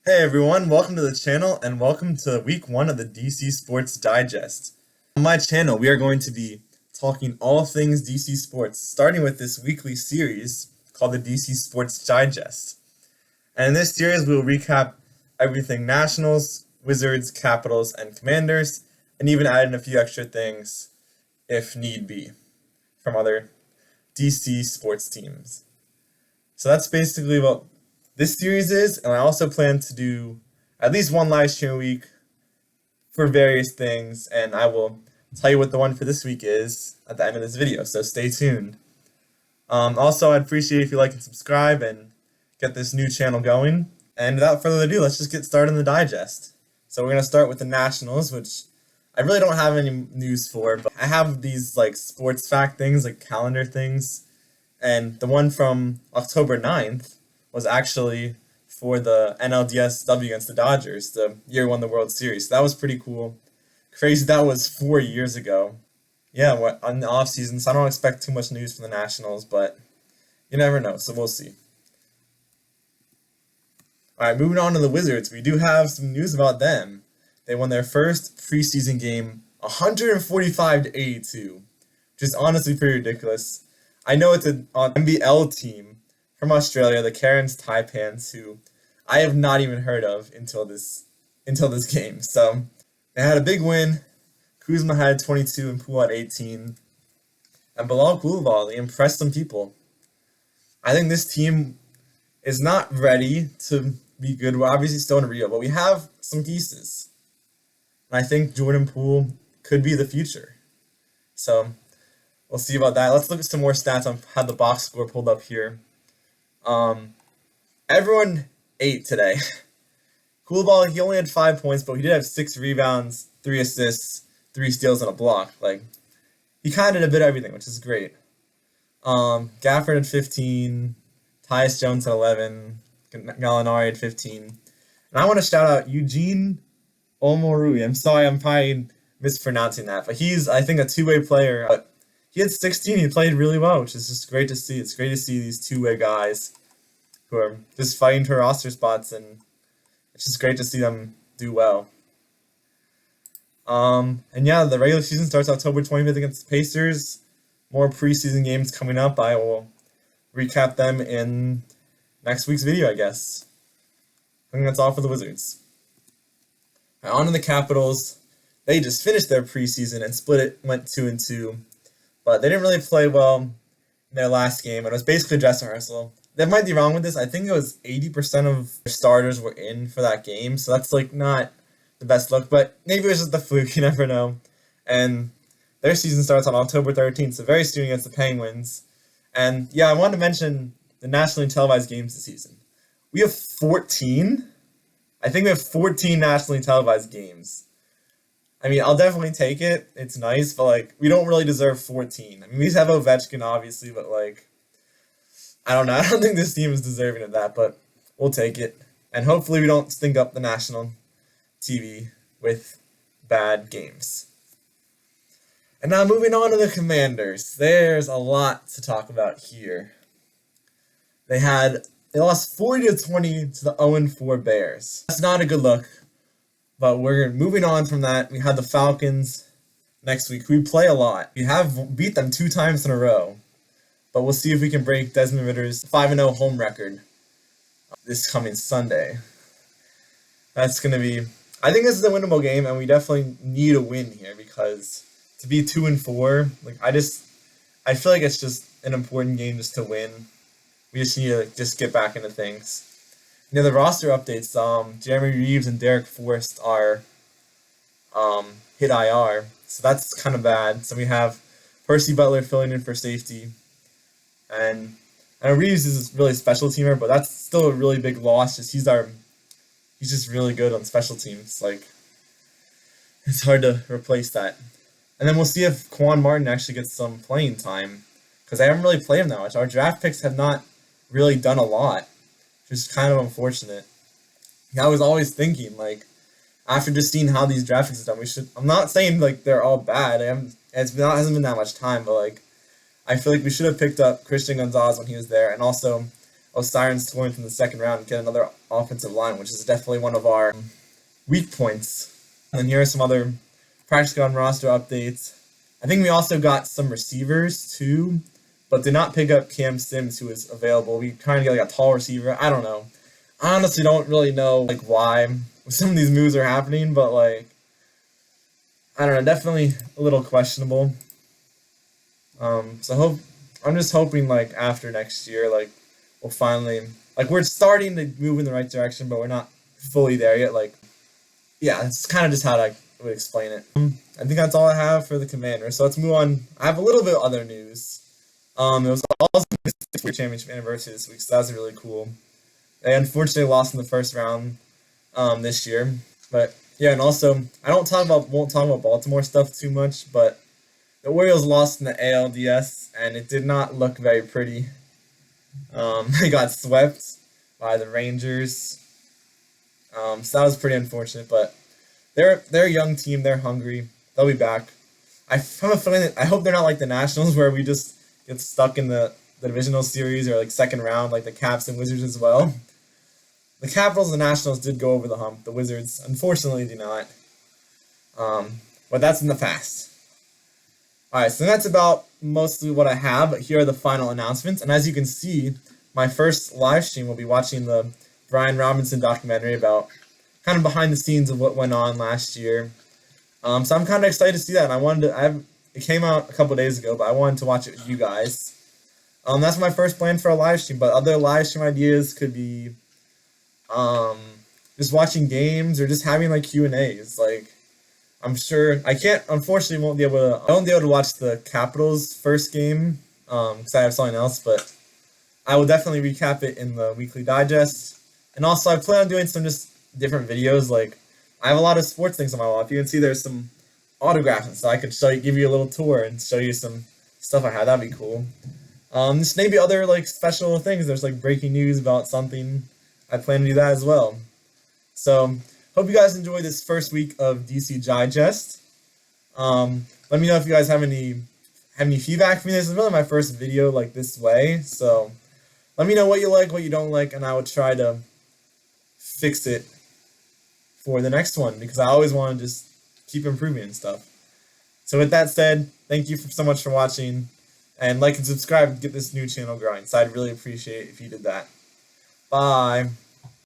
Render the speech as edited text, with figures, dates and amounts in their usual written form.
Hey everyone, welcome to the channel and welcome to week 1 of the DC Sports Digest. On my channel, we are going to be talking all things DC Sports, starting with this weekly series called the DC Sports Digest. And in this series, we will recap everything Nationals, Wizards, Capitals, and Commanders, and even add in a few extra things, if need be, from other DC sports teams. So that's basically what this series is, and I also plan to do at least one live stream a week for various things, and I will tell you what the one for this week is at the end of this video, so stay tuned. Also, I'd appreciate if you like and subscribe and get this new channel going. And without further ado, let's just get started in the digest. So we're going to start with the Nationals, which I really don't have any news for, but I have these like sports fact things, like calendar things, and the one from October 9th was actually for the NLDSW against the Dodgers, the year won the World Series. So that was pretty cool. Crazy that was 4 years ago. Yeah, on the off season, so I don't expect too much news from the Nationals, but you never know, so we'll see. Alright, moving on to the Wizards, we do have some news about them. They won their first preseason game 145-82, which is honestly pretty ridiculous. I know it's an NBL team from Australia, the Cairns Taipans, who I have not even heard of until this game. So they had a big win. Kuzma had 22 and Poole had 18. And Bilal Coulibaly, they impressed some people. I think this team is not ready to be good. We're obviously still in Rio, but we have some pieces. And I think Jordan Poole could be the future. So we'll see about that. Let's look at some more stats. I have the box score pulled up here. Everyone ate today. Coulibaly, he only had 5 points, but he did have 6 rebounds, 3 assists, 3 steals, and a block. Like, he kind of did a bit of everything, which is great. Gafford had 15, Tyus Jones had 11, Gallinari had 15. And I want to shout out Eugene Omorui. I'm sorry, I'm probably mispronouncing that, but he's, I think, a two-way player. But he had 16. He played really well, which is just great to see. It's great to see these two-way guys who are just fighting for roster spots, and it's just great to see them do well. And yeah, the regular season starts October 25th against the Pacers. More preseason games coming up. I will recap them in next week's video, I guess. I think that's all for the Wizards. Right, on to the Capitals. They just finished their preseason and split it, went 2-2. But they didn't really play well in their last game. And it was basically dress rehearsal. They might be wrong with this. I think it was 80% of their starters were in for that game. So that's like not the best look. But maybe it was just the fluke. You never know. And their season starts on October 13th. So very soon against the Penguins. And yeah, I wanted to mention the nationally televised games this season. We have 14. I think we have 14 nationally televised games. I mean, I'll definitely take it. It's nice, but, like, we don't really deserve 14. I mean, we have Ovechkin, obviously, but, like, I don't know. I don't think this team is deserving of that, but we'll take it. And hopefully we don't stink up the national TV with bad games. And now moving on to the Commanders. There's a lot to talk about here. They lost 40-20 to the 0-4 Bears. That's not a good look. But we're moving on from that. We had the Falcons next week. We play a lot. We have beat them 2 times in a row. But we'll see if we can break Desmond Ritter's 5-0 home record this coming Sunday. That's going to be... I think this is a winnable game, and we definitely need a win here because to be 2-4, like I feel like it's just an important game just to win. We just need to just get back into things. You know, the roster updates, Jeremy Reeves and Derek Forrest are hit IR, so that's kind of bad. So we have Percy Butler filling in for safety. And Reeves is a really special teamer, but that's still a really big loss. He's just really good on special teams. Like, it's hard to replace that. And then we'll see if Quan Martin actually gets some playing time, because I haven't really played him that much. Our draft picks have not really done a lot, which is kind of unfortunate. I was always thinking, like, after just seeing how these draft picks are done, I'm not saying, like, they're all bad. It hasn't been that much time, but, like, I feel like we should have picked up Christian Gonzalez when he was there, and also Osiris scoring from the second round and get another offensive line, which is definitely one of our weak points. And here are some other practice squad roster updates. I think we also got some receivers too, but did not pick up Cam Sims, who is available. We trying to get like a tall receiver. I don't know. I honestly don't really know like why some of these moves are happening, but like I don't know, definitely a little questionable. So I'm just hoping like after next year, like we'll finally like we're starting to move in the right direction, but we're not fully there yet. Like, yeah, it's kind of just how I would explain it. I think that's all I have for the Commanders. So let's move on. I have a little bit of other news. It was also the championship anniversary this week, so that's really cool. They unfortunately lost in the first round this year, but yeah, and also I won't talk about Baltimore stuff too much, but the Orioles lost in the ALDS, and it did not look very pretty. They got swept by the Rangers, so that was pretty unfortunate. But they're a young team. They're hungry. They'll be back. I have a feeling that I hope they're not like the Nationals, where we just get stuck in the divisional series or like second round, like the Caps and Wizards as well. The Capitals and the Nationals did go over the hump. The Wizards, unfortunately, do not. But that's in the past. Alright, so that's about mostly what I have, but here are the final announcements. And as you can see, my first live stream will be watching the Brian Robinson documentary about kind of behind the scenes of what went on last year. So I'm kind of excited to see that, and it came out a couple days ago, but I wanted to watch it with you guys. That's my first plan for a live stream, but other live stream ideas could be just watching games or just having like Q&As. Like, I'm sure I won't be able to watch the Capitals first game because I have something else, but I will definitely recap it in the weekly digest. And also I plan on doing some just different videos. Like, I have a lot of sports things on my wall. If you can see, there's some autographs, so I could give you a little tour and show you some stuff I have. That'd be cool. Just maybe other like special things. There's like breaking news about something. I plan to do that as well. So hope you guys enjoyed this first week of DC Digest. Let me know if you guys have any feedback for me. This is really my first video like this way, so let me know what you like, what you don't like, and I will try to fix it for the next one, because I always want to just keep improving and stuff. So with that said, thank you so much for watching, and like and subscribe to get this new channel growing. So I'd really appreciate it if you did that. Bye.